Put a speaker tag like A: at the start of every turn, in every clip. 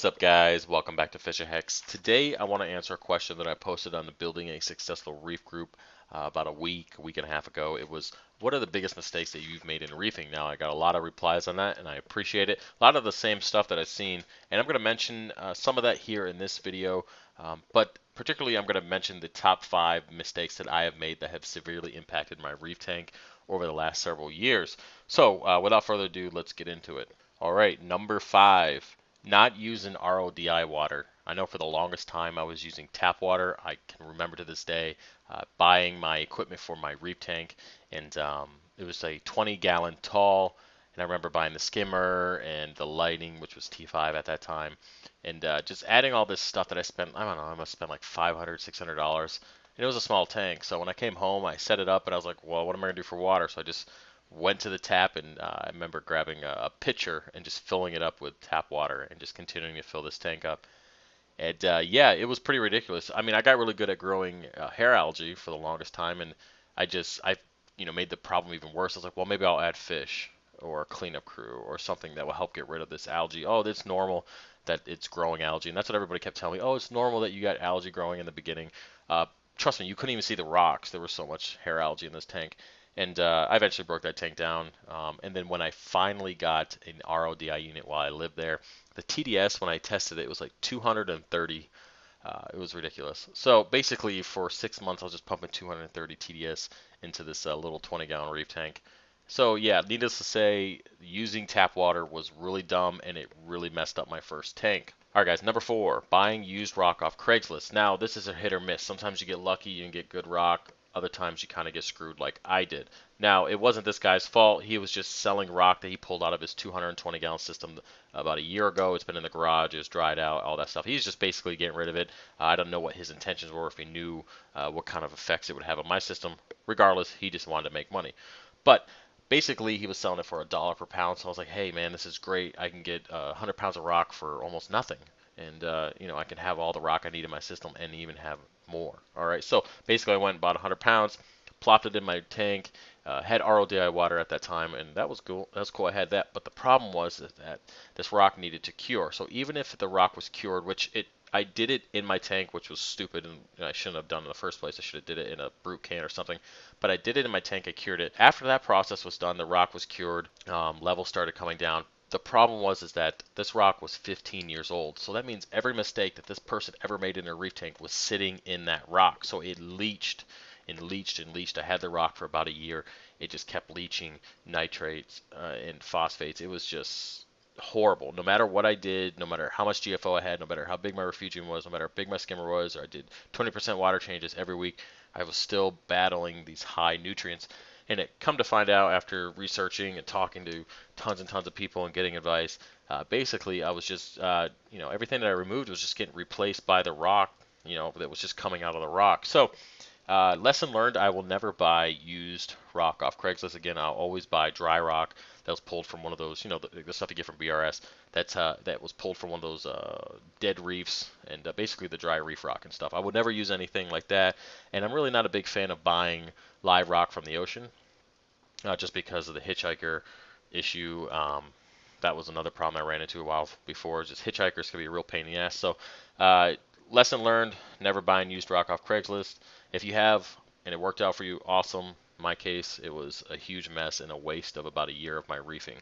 A: What's up, guys? Welcome back to Fisher Hex. Today, I want to answer a question that I posted on the Building a Successful Reef group about a week and a half ago. It was, what are the biggest mistakes that you've made in reefing? Now, I got a lot of replies on that, and I appreciate it. A lot of the same stuff that I've seen, and I'm going to mention some of that here in this video, but particularly, I'm going to mention the top 5 mistakes that I have made that have severely impacted my reef tank over the last several years. So, without further ado, let's get into it. All right, number 5. Not using RODI water. I know for the longest time I was using tap water. I can remember to this day buying my equipment for my reef tank, and it was a 20-gallon tall. And I remember buying the skimmer and the lighting, which was T5 at that time, and just adding all this stuff that I spent. I don't know, I must have spent like $500, $600. And it was a small tank, so when I came home, I set it up, and I was like, well, what am I gonna do for water? So I just went to the tap, and I remember grabbing a pitcher and just filling it up with tap water and just continuing to fill this tank up. And yeah, it was pretty ridiculous. I mean, I got really good at growing hair algae for the longest time, and I made the problem even worse. I was like, well, maybe I'll add fish or a cleanup crew or something that will help get rid of this algae. Oh, it's normal that it's growing algae, and that's what everybody kept telling me. Oh, it's normal that you got algae growing in the beginning. Uh, Trust me, you couldn't even see the rocks. There was so much hair algae in this tank. And I eventually broke that tank down. And then when I finally got an RODI unit while I lived there, the TDS, when I tested it, it was like 230. It was ridiculous. So basically, for 6 months, I was just pumping 230 TDS into this little 20-gallon reef tank. So yeah, needless to say, using tap water was really dumb, and it really messed up my first tank. All right, guys, number 4, buying used rock off Craigslist. Now, this is a hit or miss. Sometimes you get lucky, you can get good rock. Other times you kind of get screwed like I did. Now, it wasn't this guy's fault. He was just selling rock that he pulled out of his 220-gallon system about a year ago. It's been in the garage. It was dried out, all that stuff. He's just basically getting rid of it. I don't know what his intentions were, if he knew what kind of effects it would have on my system. Regardless, he just wanted to make money. But basically, he was selling it for $1 per pound. So I was like, hey, man, this is great. I can get 100 pounds of rock for almost nothing. And, I can have all the rock I need in my system and even have more. All right, so basically, I went and bought 100 pounds, plopped it in my tank, had RODI water at that time, and that was cool. That's cool. I had that, but the problem was that this rock needed to cure. So even if the rock was cured, I did it in my tank, which was stupid, and I shouldn't have done in the first place. I should have did it in a brute can or something. But I did it in my tank. I cured it. After that process was done, the rock was cured. Levels started coming down. The problem was that this rock was 15 years old. So that means every mistake that this person ever made in their reef tank was sitting in that rock. So it leached and leached and leached. I had the rock for about a year. It just kept leaching nitrates and phosphates. It was just horrible. No matter what I did, no matter how much GFO I had, no matter how big my refugium was, no matter how big my skimmer was, or I did 20% water changes every week, I was still battling these high nutrients. And it come to find out after researching and talking to tons and tons of people and getting advice, basically I was just, everything that I removed was just getting replaced by the rock, that was just coming out of the rock. So lesson learned, I will never buy used rock off Craigslist again. I'll always buy dry rock that was pulled from one of those, the stuff you get from BRS. That was pulled from one of those dead reefs, and basically the dry reef rock and stuff. I would never use anything like that, and I'm really not a big fan of buying live rock from the ocean, just because of the hitchhiker issue. That was another problem I ran into a while before. Just hitchhikers can be a real pain in the ass. So lesson learned, never buying used rock off Craigslist. If you have and it worked out for you, awesome. In my case, it was a huge mess and a waste of about a year of my reefing.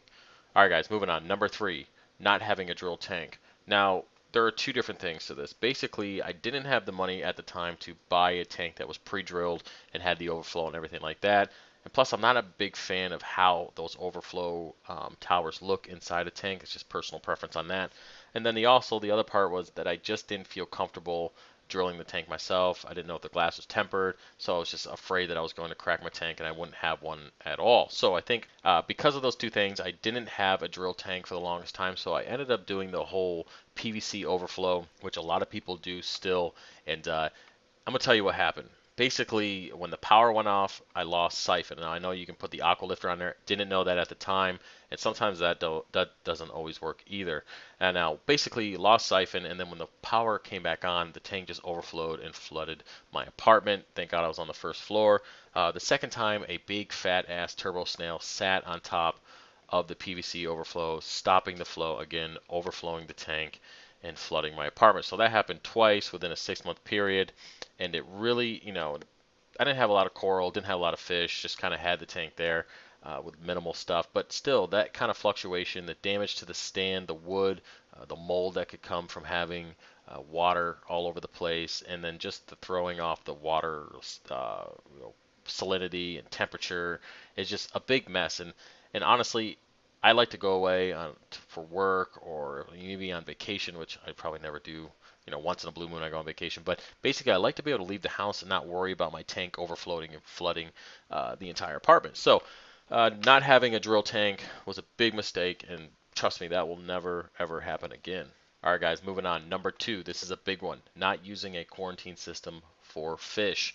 A: All right, guys, moving on. Number 3, not having a drill tank. Now, there are 2 different things to this. Basically, I didn't have the money at the time to buy a tank that was pre-drilled and had the overflow and everything like that. And plus, I'm not a big fan of how those overflow towers look inside a tank. It's just personal preference on that. And then the other part was that I just didn't feel comfortable drilling the tank myself. I didn't know if the glass was tempered, so I was just afraid that I was going to crack my tank and I wouldn't have one at all. So I think because of those 2 things, I didn't have a drill tank for the longest time, so I ended up doing the whole PVC overflow, which a lot of people do still. And I'm going to tell you what happened. Basically, when the power went off, I lost siphon. Now, I know you can put the aqua lifter on there. Didn't know that at the time, and sometimes that doesn't always work either. And now, basically, lost siphon, and then when the power came back on, the tank just overflowed and flooded my apartment. Thank God I was on the first floor. The second time, a big fat ass turbo snail sat on top of the PVC overflow, stopping the flow again, overflowing the tank. and flooding my apartment. So that happened twice within a 6-month period, and it really, I didn't have a lot of coral, didn't have a lot of fish, just kind of had the tank there with minimal stuff. But still, that kind of fluctuation, the damage to the stand, the wood, the mold that could come from having water all over the place, and then just the throwing off the water salinity and temperature is just a big mess. And honestly, I like to go away for work or maybe on vacation, which I probably never do. Once in a blue moon I go on vacation. But basically, I like to be able to leave the house and not worry about my tank overflowing and flooding the entire apartment. So, not having a drill tank was a big mistake, and trust me, that will never ever happen again. All right, guys, moving on. Number 2, this is a big one. Not using a quarantine system for fish.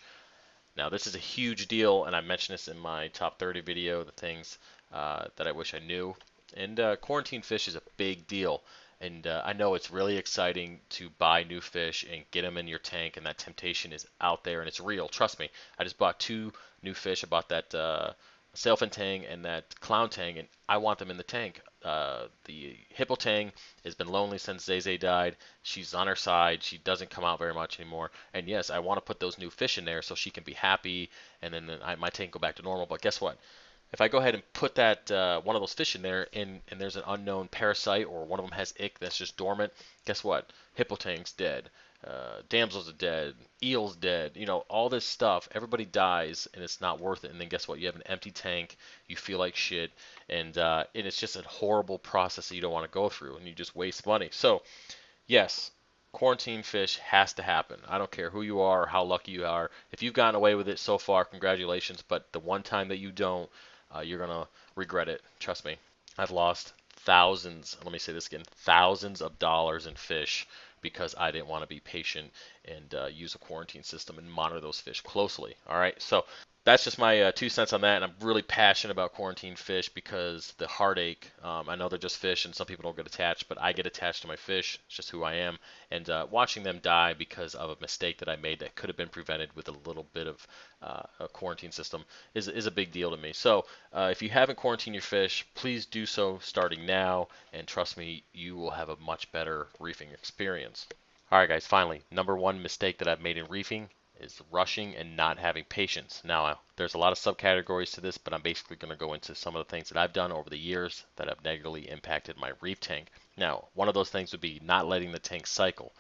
A: Now, this is a huge deal, and I mentioned this in my top 30 video, the things that I wish I knew. And quarantine fish is a big deal. And I know it's really exciting to buy new fish and get them in your tank, and that temptation is out there, and it's real. Trust me. I just bought 2 new fish. I bought that sailfin tang and that clown tang, and I want them in the tank. The hippo tang has been lonely since Zay died. She's on her side. She doesn't come out very much anymore. And yes, I want to put those new fish in there so she can be happy, and then my tank go back to normal. But guess what? If I go ahead and put that one of those fish in there, and there's an unknown parasite, or one of them has ick that's just dormant, guess what? Hippo tang's dead. Damsels are dead. Eels dead. All this stuff. Everybody dies, and it's not worth it. And then guess what? You have an empty tank. You feel like shit, and it's just a horrible process that you don't want to go through, and you just waste money. So yes, quarantine fish has to happen. I don't care who you are or how lucky you are. If you've gotten away with it so far, congratulations. But the one time that you don't, you're going to regret it. Trust me. I've lost thousands, let me say this again, thousands of dollars in fish because I didn't want to be patient and use a quarantine system and monitor those fish closely. All right, so that's just my 2 cents on that, and I'm really passionate about quarantine fish because the heartache. I know they're just fish, and some people don't get attached, but I get attached to my fish. It's just who I am, and watching them die because of a mistake that I made that could have been prevented with a little bit of a quarantine system is a big deal to me. So if you haven't quarantined your fish, please do so starting now, and trust me, you will have a much better reefing experience. All right, guys, finally, number 1 mistake that I've made in reefing is rushing and not having patience. Now, there's a lot of subcategories to this, but I'm basically going to go into some of the things that I've done over the years that have negatively impacted my reef tank. Now, one of those things would be not letting the tank cycle.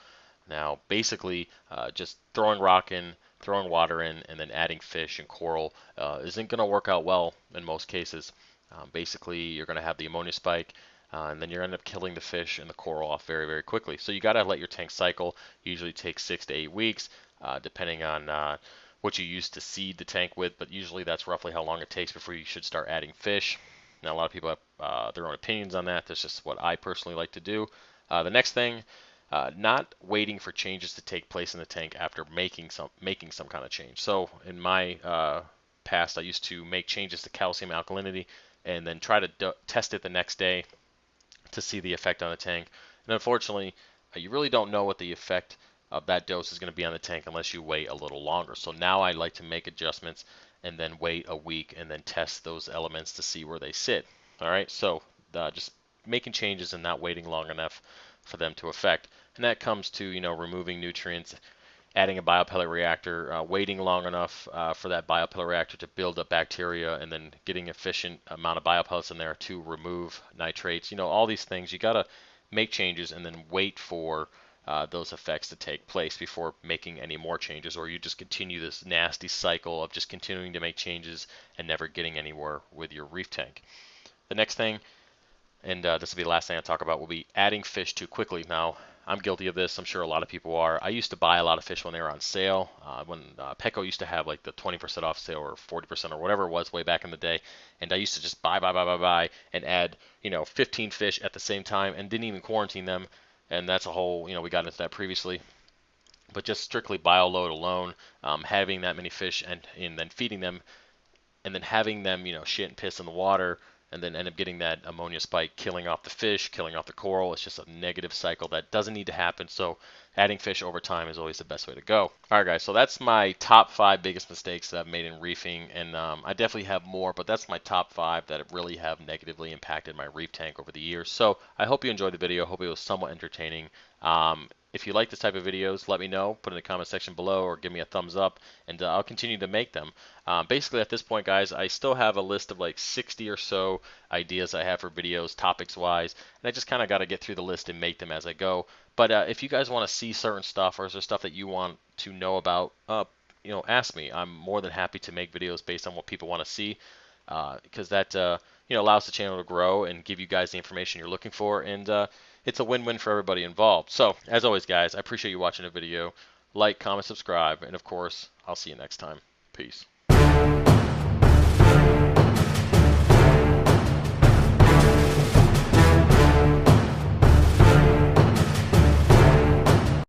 A: Now, basically, just throwing rock in, throwing water in, and then adding fish and coral isn't going to work out well in most cases. Basically, you're going to have the ammonia spike, and then you're going to end up killing the fish and the coral off very, very quickly. So you got to let your tank cycle. Usually takes 6 to 8 weeks, depending on what you use to seed the tank with, but usually that's roughly how long it takes before you should start adding fish. Now, a lot of people have their own opinions on that. That's just what I personally like to do. The next thing, not waiting for changes to take place in the tank after making some kind of change. So in my past, I used to make changes to calcium alkalinity and then try to test it the next day to see the effect on the tank. And unfortunately, you really don't know what the effect of that dose is going to be on the tank unless you wait a little longer. So now I like to make adjustments and then wait a week and then test those elements to see where they sit. All right, so just making changes and not waiting long enough for them to affect. And that comes to, removing nutrients, adding a biopellet reactor, waiting long enough for that biopellet reactor to build up bacteria, and then getting efficient amount of biopellets in there to remove nitrates. All these things, you got to make changes and then wait for those effects to take place before making any more changes, or you just continue this nasty cycle of just continuing to make changes and never getting anywhere with your reef tank. The next thing, and this will be the last thing I talk about, will be adding fish too quickly. Now, I'm guilty of this. I'm sure a lot of people are. I used to buy a lot of fish when they were on sale. When Petco used to have like the 20% off sale or 40% or whatever it was way back in the day, and I used to just buy, and add 15 fish at the same time and didn't even quarantine them. And that's a whole, we got into that previously. But just strictly bio load alone, having that many fish and then feeding them, and then having them, shit and piss in the water, and then end up getting that ammonia spike, killing off the fish, killing off the coral. It's just a negative cycle that doesn't need to happen. So adding fish over time is always the best way to go. All right, guys, so that's my top 5 biggest mistakes that I've made in reefing, and I definitely have more, but that's my top 5 that really have negatively impacted my reef tank over the years. So I hope you enjoyed the video. Hope it was somewhat entertaining. If you like this type of videos, let me know. Put in the comment section below or give me a thumbs up, and I'll continue to make them. Basically, at this point, guys, I still have a list of like 60 or so ideas I have for videos, topics-wise, and I just kind of got to get through the list and make them as I go. But if you guys want to see certain stuff, or is there stuff that you want to know about, ask me. I'm more than happy to make videos based on what people want to see, because that allows the channel to grow and give you guys the information you're looking for, and it's a win-win for everybody involved. So, as always, guys, I appreciate you watching the video. Like, comment, subscribe, and of course, I'll see you next time. Peace.